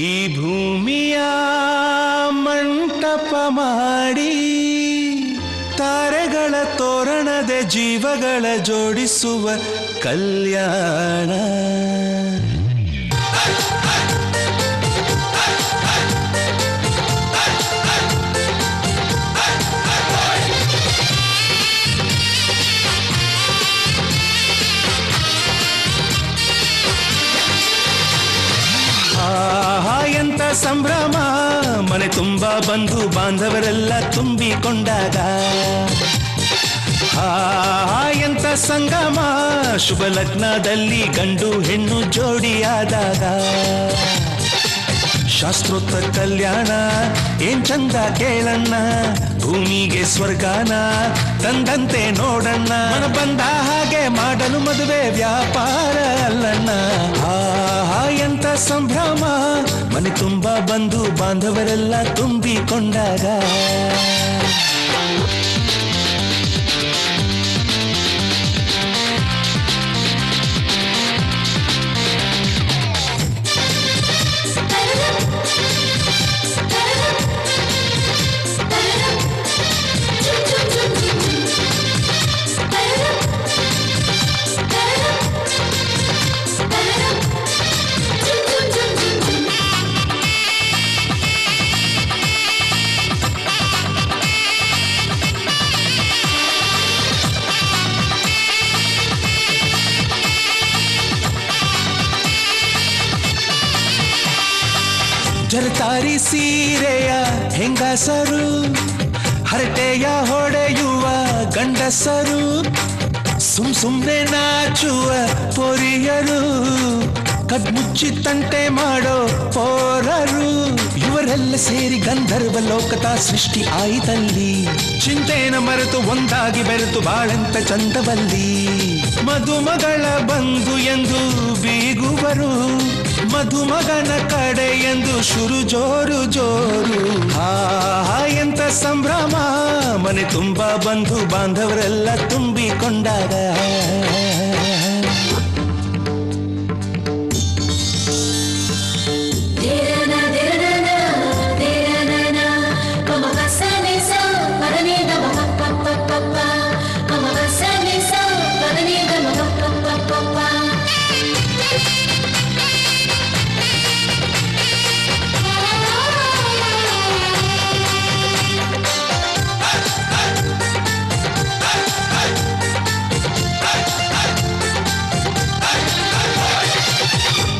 ಈ ಭೂಮಿಯ ಮಂಟಪ ಮಾಡಿ ತಾರೆಗಳ ತೋರಣದೆ ಜೀವಗಳ ಜೋಡಿಸುವ ಕಲ್ಯಾಣ. ಎಂತ ಸಂಭ್ರಮ, ಮನೆ ತುಂಬ ಬಂಧು ಬಾಂಧವರೆಲ್ಲ ತುಂಬಿಕೊಂಡಾಗ. ಎಂತ ಸಂಗಮ, ಶುಭ ಲಗ್ನದಲ್ಲಿ ಗಂಡು ಹೆಣ್ಣು ಜೋಡಿಯಾದಾಗ. ಶಾಸ್ತ್ರೋಕ್ತ ಕಲ್ಯಾಣ ಏನ್ ಚಂದ ಕೇಳಣ್ಣ, ಭೂಮಿಗೆ ಸ್ವರ್ಗಾನ ತಂದಂತೆ ನೋಡಣ್ಣ. ಮನ ಬಂದ ಹಾಗೆ ಮಾಡಲು ಮದುವೆ ವ್ಯಾಪಾರ ಅಲ್ಲಣ್ಣ. ಎಂತ ಸಂಭ್ರಮ, ಮನೆ ತುಂಬ ಬಂಧು ಬಾಂಧವರೆಲ್ಲ ತುಂಬಿಕೊಂಡಾಗ. ಜರತಾರಿ ಸೀರೆಯ ಹೆಂಗಸರು, ಹರಟೆಯ ಹೊಡೆಯುವ ಗಂಡಸರು, ಸುಮ್ನೆ ನಾಚುವ ಪೊರಿಯರು, ಕಡ್ಮುಚ್ಚಿ ತಂಟೆ ಮಾಡೋ ಪೋರರು, ಇವರೆಲ್ಲ ಸೇರಿ ಗಂಧರ್ವ ಲೋಕದ ಸೃಷ್ಟಿ ಆಯಿತಲ್ಲಿ. ಚಿಂತೆನ ಮರೆತು ಒಂದಾಗಿ ಬೆರೆತು ಬಾಳೆಂತ ಚಂದವಲ್ಲಿ. ಮಧುಮಗಳ ಬಂಧು ಎಂದು ಬೀಗುವರು, ಮಧುಮಗನ ಕಡೆ ಎಂದು ಶುರು ಜೋರು ಜೋರು. ಎಂತ ಸಂಭ್ರಮ, ಮನೆ ತುಂಬ ಬಂಧು ಬಾಂಧವರೆಲ್ಲ ತುಂಬಿಕೊಂಡಾಗ.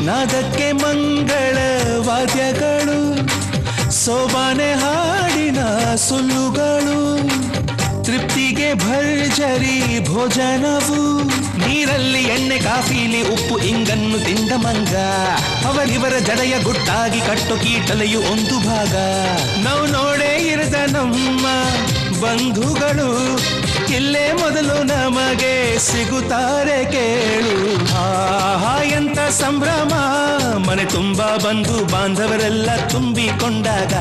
ನಾದಕ್ಕೆ ಮಂಗಳ ವಾದ್ಯಗಳು, ಸೋಬಾನೆ ಹಾಡಿನ ಸುಳ್ಳುಗಳು, ತೃಪ್ತಿಗೆ ಭರ್ಜರಿ ಭೋಜನವು, ನೀರಲ್ಲಿ ಎಣ್ಣೆ ಕಾಫಿಲಿ ಉಪ್ಪು ಇಂಗನ್ನು ತಿಂದ ಮಂಗ. ಅವರಿವರ ಜಡೆಯ ಗುಟ್ಟಾಗಿ ಕಟ್ಟು ಕೀಟಲೆಯು ಒಂದು ಭಾಗ. ನಾವು ನೋಡೇ ಇರದ ನಮ್ಮ ಬಂಧುಗಳು ಇಲ್ಲೇ ಮೊದಲು ನಮಗೆ ಸಿಗುತ್ತಾರೆ ಕೇಳು. ಎಂತ ಸಂಭ್ರಮ, ಮನೆ ತುಂಬ ಬಂಧು ಬಾಂಧವರೆಲ್ಲ ತುಂಬಿಕೊಂಡಾಗ.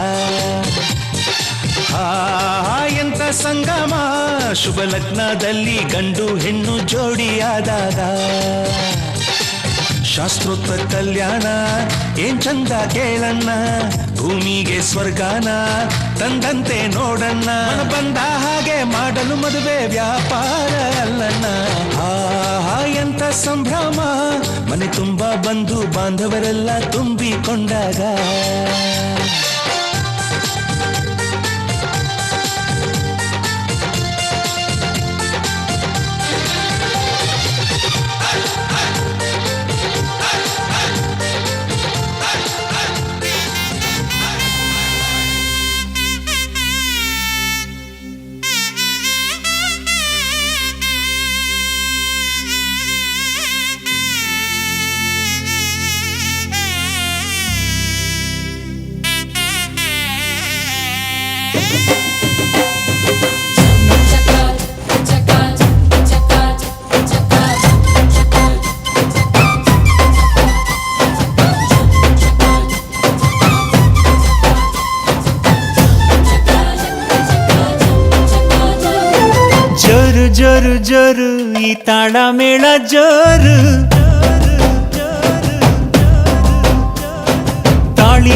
ಎಂತ ಸಂಗಮ, ಶುಭ ಲಗ್ನದಲ್ಲಿ ಗಂಡು ಹೆಣ್ಣು ಜೋಡಿಯಾದಾಗ. ಶಾಸ್ತ್ರೋಕ್ತ ಕಲ್ಯಾಣ ಏನ್ ಚಂದ ಕೇಳಣ್ಣ, ಭೂಮಿಗೆ ಸ್ವರ್ಗಾನ ತಂದಂತೆ ನೋಡಣ್ಣ. ಬಂದ ಹಾಗೆ ಮಾಡಲು ಮದುವೆ ವ್ಯಾಪಾರ ಅಲ್ಲಣ್ಣ. ಎಂತ ಸಂಭ್ರಮ, ಮನೆ ತುಂಬ ಬಂಧು ಬಾಂಧವರೆಲ್ಲ ತುಂಬಿಕೊಂಡಾಗ. ಜೋರು ಜೋರು ಈ ತಾಳ ಮೇಳ ಜೋರು, ತಾಳಿ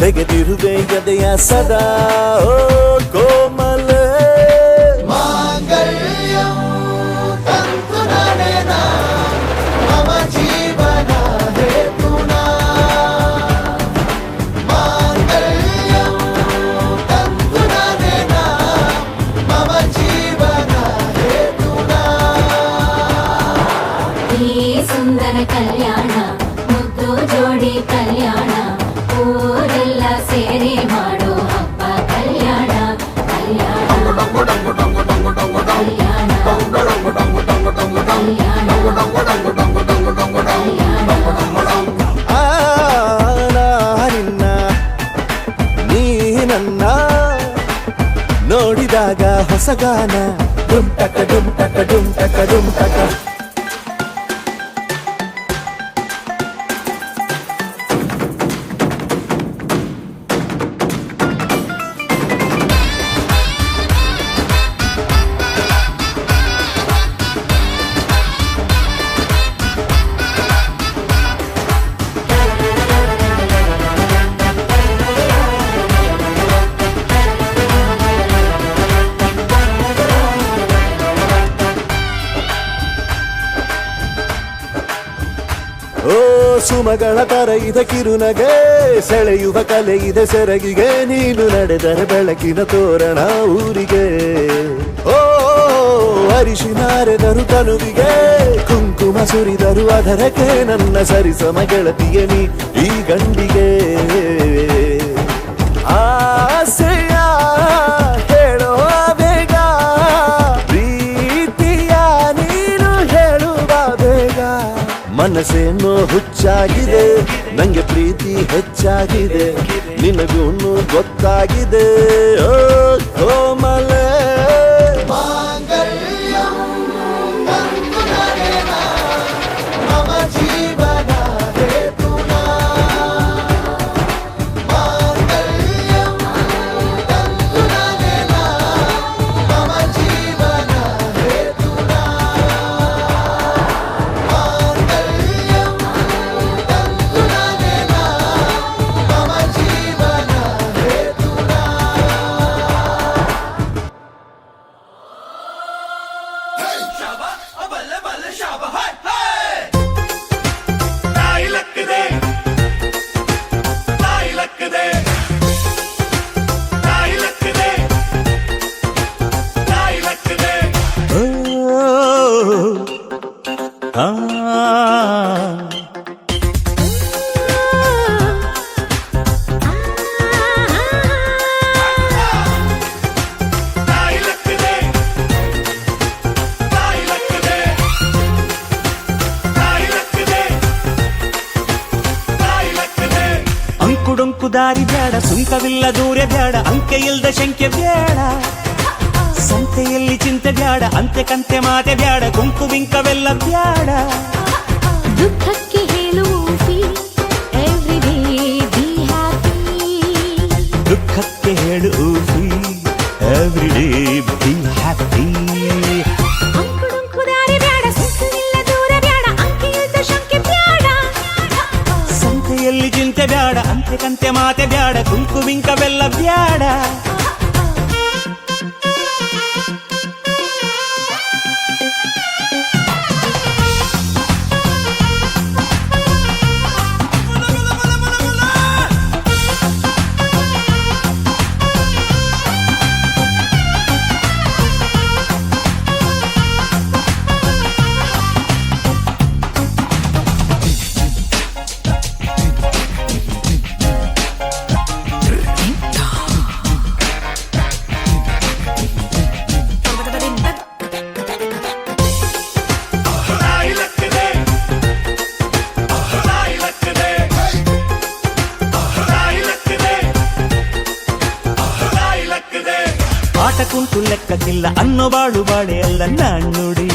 ತೆಗೆದಿರುವೆ ಎದೆಯ ಸದಾ ಓ ಕೋಮಲ ಮಾಂಗಲ್ಯಂ ತಂತು ನನೇನ ಮಮ ಜೀವನ ಹೇತುನಾ ಮಾಂಗಲ್ಯಂ ತಂತು ನನೇನ ಮಮ ಜೀವನ ಹೇತುನಾ ಈ ಸುಂದರ ಕಲ್ಯಾಣ ಮುದ್ದು ಜೋಡಿ ಕಲ್ಯಾಣ ಊರೆಲ್ಲ ಸೇರಿ ಮಾಡೋ ಹಬ್ಬ ಕಲ್ಯಾಣ ಕಲ್ಯಾಣ ಕಲ್ಯಾಣ ನಿನ್ನ ನೀ ನನ್ನ ನೋಡಿದಾಗ ಹೊಸಗಾನ ಡುಮ್ ಟಕ ಡುಮ್ ಟಕ ಡುಮ್ ಟಕ ಡುಮ್ ಟಕ ಓ ಸುಮಗಳ ತರ ಇದೆ ಕಿರುನಗೆ ಸೆಳೆಯುವ ಕಲೆ ಇದೆ ಸೆರಗಿಗೆ ನೀನು ನಡೆದರೆ ಬೆಳಕಿನ ತೋರಣ ಊರಿಗೆ ಓ ಅರಿಶಿನಾರೆದರು ತನುವಿಗೆ ಕುಂಕುಮ ಸುರಿದರು ಅದರಕ್ಕೆ ನನ್ನ ಸರಿಸಮ ಗೆಳತಿಗೆ ನೀ ಈ ಗಂಡಿಗೆ ಆಸೆಯ ಹೇಳೋ ಬೇಗ ಪ್ರೀತಿಯ ನೀನು ಹೇಳುವ ಬೇಗ ಮನಸ್ಸೇನೋ ಹುಚ್ಚಾಗಿದೆ ನಂಗೆ ಪ್ರೀತಿ ಹೆಚ್ಚಾಗಿದೆ ನಿನಗೂನು ಗೊತ್ತಾಗಿದೆ ಓ ಕೋಮಲ ಮಮ ಜೀವನ ಹೇತುನಾ ಮಾಂಗಲ್ಯಂ ತಂತು ನನೇನ ಮಮ ಜೀವನ ಹೇತುನಾ ಮಾಂಗಲ್ಯಂ ತಂತು ನನೇನ ಮಮ ಜೀವನ ಹೇತುನಾ ಅಂಕುಡೊಂಕು ದಾರಿ ಬ್ಯಾಡ ಸುಂಕವಿಲ್ಲ ದೂರ ಬ್ಯಾಡ ಅಂಕೆ ಇಲ್ದ ಶಂಕೆ ಬ್ಯಾಡ ಸಂತೆಯಲ್ಲಿ ಚಿಂತೆ ಬ್ಯಾಡ ಅಂತೆ ಕಂತೆ ಮಾತೆ ಬ್ಯಾಡ ಕುಂಕು ಬಿಂಕವೆಲ್ಲ ಬ್ಯಾಡ ದುಃಖಕ್ಕೆ ಹೇಳುವಿ ಎವ್ರಿ ಡೇ ಬಿ ಹ್ಯಾಪಿ ದುಃಖಕ್ಕೆ ಹೇಳು ಎವ್ರಿ ಡೇ ಬಿ ಹ್ಯಾಪಿ ಅಂಕುಡೊಂಕು ದಾರಿ ಬ್ಯಾಡ ಸುಖವಿಲ್ಲ ದೂರ ಬ್ಯಾಡ ಅಂಕೆ ಇಲ್ದ ಶಂಕೆ ಬ್ಯಾಡ ಸಂತೆಯಲ್ಲಿ ಚಿಂತೆ ಬ್ಯಾಡ ಅಂತೆ ಕಂತೆ ಮಾತೆ ಬ್ಯಾಡ ಕುಂಕು ಬಿಂಕವೆಲ್ಲ ಬ್ಯಾಡ ಆಟ ಕುಂಟು ಲೆಕ್ಕಕ್ಕಿಲ್ಲ ಅನ್ನೋ ಬಾಳು ಬಾಳೆ ಅಲ್ಲ ನಾಣ್ಣುಡಿ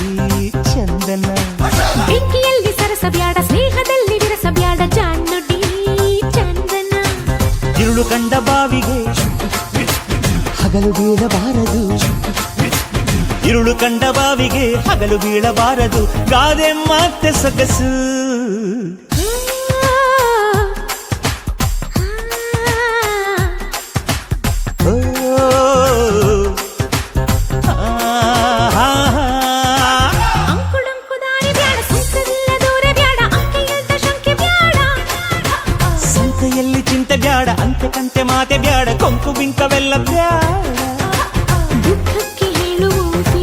ಚಂದನ ಬೆಂಕಿಯಲ್ಲಿ ಸರಸ ಬ್ಯಾಡ ಸ್ನೇಹದಲ್ಲಿ ವಿರಸ ಬ್ಯಾಡ ಜಾಣ್ಣುಡಿ ಚಂದನ ಇರುಳು ಕಂಡ ಬಾವಿಗೆ ಹಗಲು ಬೀಳಬಾರದು ಇರುಳು ಕಂಡ ಬಾವಿಗೆ ಹಗಲು ಬೀಳಬಾರದು ಗಾದೆ ಮತ್ತೆ ಸೊಗಸು ಸಂತೆಯಲ್ಲಿ ಚಿಂತೆ ಬ್ಯಾಡ ಅಂತೆ ಕಂತೆ ಮಾತೆ ಬ್ಯಾಡ ಕೊಂಕು ಬಿಂಕವೆಲ್ಲ ಬ್ಯಾಡ ದುಃಖಕ್ಕೆ ಹೇಳುವುದು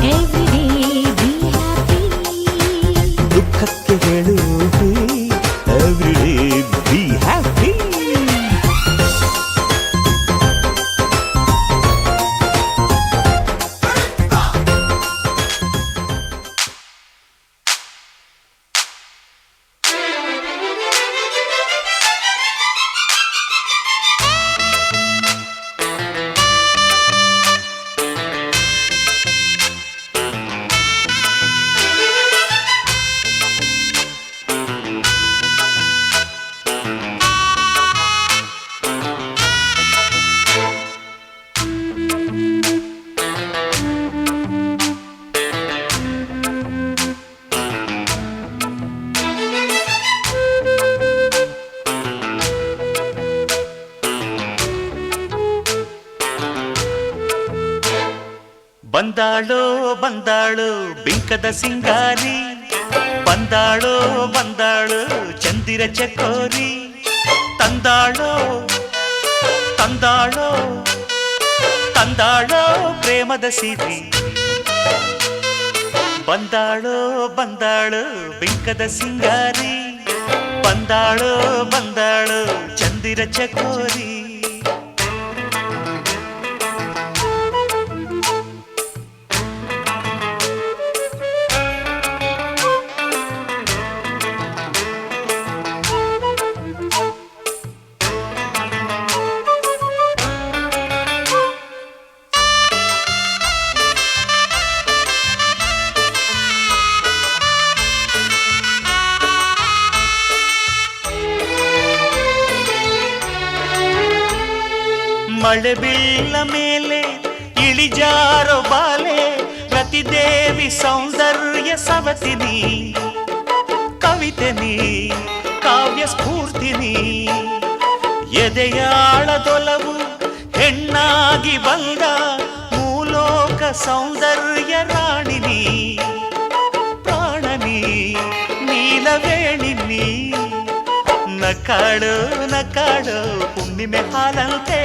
everyday be happy. ದುಃಖಕ್ಕೆ ಹೇಳು ಎವ್ರಿಡೇ ಬಿ ಹ್ಯಾಪಿ ಬಂದಾಳೋ ಬಂದಾಳು ಬಿಂಕದ ಸಿಂಗಾರಿ ಬಂದಾಳೋ ಬಂದಾಳು ಚಂದಿರ ಚಕೋರಿ ತಂದಾಳೋ ತಂದಾಳೋ ತಂದಾಳೋ ಪ್ರೇಮದ ಸಿರಿ ಬಂದಾಳೋ ಬಂದಾಳು ಬಿಂಕದ ಸಿಂಗಾರಿ ಬಂದಾಳೋ ಬಂದಾಳು ಚಂದಿರ ಚಕೋರಿ ಮಳೆ ಬೀಳ ಮೇಲೆ ಇಳಿಜಾರೋ ಬಾಲೆ ರತಿದೇವಿ ಸೌಂದರ್ಯ ಸವತಿನಿ ಕವಿತೆನಿ ಕಾವ್ಯ ಸ್ಫೂರ್ತಿನಿ ಎದೆಯಾಳದೊಲವು ಹೆಣ್ಣಾಗಿ ಬಂದ ಮೂಲೋಕ ಸೌಂದರ್ಯ ರಾಣಿನಿ ಪ್ರಾಣನಿ ನೀಲವೇಣಿನಿ ನಕಾಡು ನಕಾಡು ಹುಣ್ಣಿಮೆ ಹಾಲಂತೆ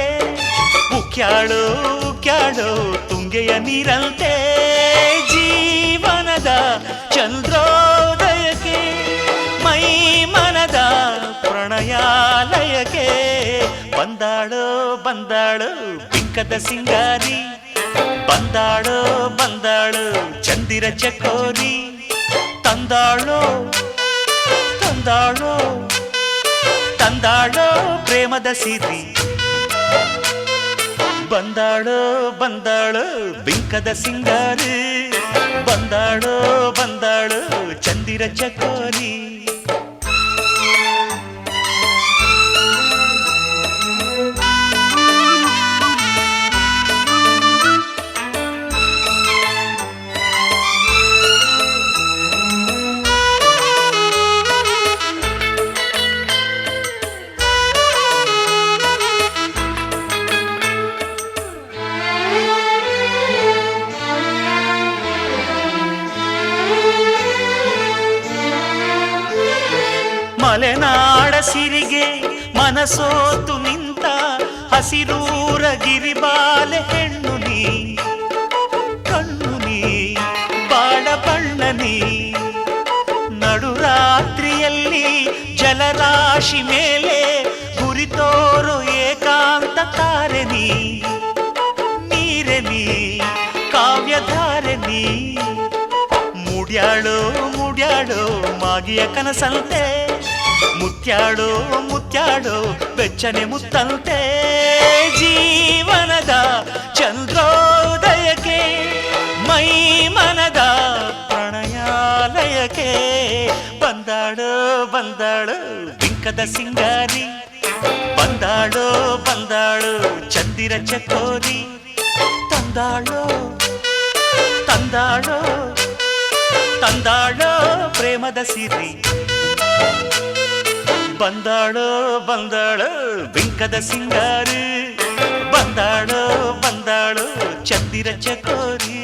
ಉಕ್ಯಾಳು ಉಕ್ಯಾಳು ತುಂಗೆಯ ನೀರಂತೆ ಜೀವನದ ಚಂದ್ರೋದಯಕ್ಕೆ ಮೈ ಮನದ ಪ್ರಣಯಾಲಯಕ್ಕೆ ಬಂದಾಳು ಬಂದಾಳು ಬಿಂಕದ ಸಿಂಗಾರಿ ಬಂದಾಳು ಬಂದಾಳು ಚಂದಿರ ಚಕೋರಿ ತಂದಾಳೋ ತಂದಾಳೋ ತಂದಾಳೋ ಪ್ರೇಮದ ಸಿರಿ ಬಂದಾಳೋ ಬಂದಾಳು ಬಿಂಕದ ಸಿಂಗಾರಿ ಬಂದಾಳೋ ಬಂದಾಳು ಚಂದಿರ ಚಕೋರಿ ಮಲೆನಾಡ ಸಿರಿಗೆ ಮನಸೋತು ನಿಂತ ಹಸಿರೂರ ಗಿರಿಬಾಲೆ ಹೆಣ್ಣು ನೀ ಕಣ್ಣು ನೀ ಬಾಳ ಬಣ್ಣ ನೀ ನಡುರಾತ್ರಿಯಲ್ಲಿ ಜಲರಾಶಿ ಮೇಲೆ ಗುರಿತೋರು ಏಕಾಂತ ತಾರೆ ನೀ ನೀರೆ ನೀ ಕಾವ್ಯಧಾರೆ ನೀ ಮುಡ್ಯಾಳು ಮುಡ್ಯಾಳು ಮಾಗಿಯ ಕನಸಂತೆ ಮುತ್ಯಾಡೋ ಮುತ್ಯಾಡೋ ಬೆಚ್ಚನೆ ಮುತ್ತಂತೆ ಜೀವನದ ಚಂದ್ರೋದಯಕ್ಕೆ ಮೈ ಮನದ ಪ್ರಣಯಾಲಯಕ್ಕೆ ಬಂದಾಳು ಬಂದಾಳು ಬಿಂಕದ ಸಿಂಗಾರಿ ಬಂದಾಳು ಬಂದಾಳು ಚಂದಿರ ಚಕೋರಿ ತಂದಾಳೋ ತಂದಾಳೋ ತಂದಾಳೋ ಪ್ರೇಮದ ಸಿರಿ ಬಂದಾಳೋ ಬಂದಾಳು ಬಿಂಕದ ಸಿಂಗಾರಿ ಬಂದಾಳೋ ಬಂದಾಳು ಚಂದಿರ ಚಕೋರಿ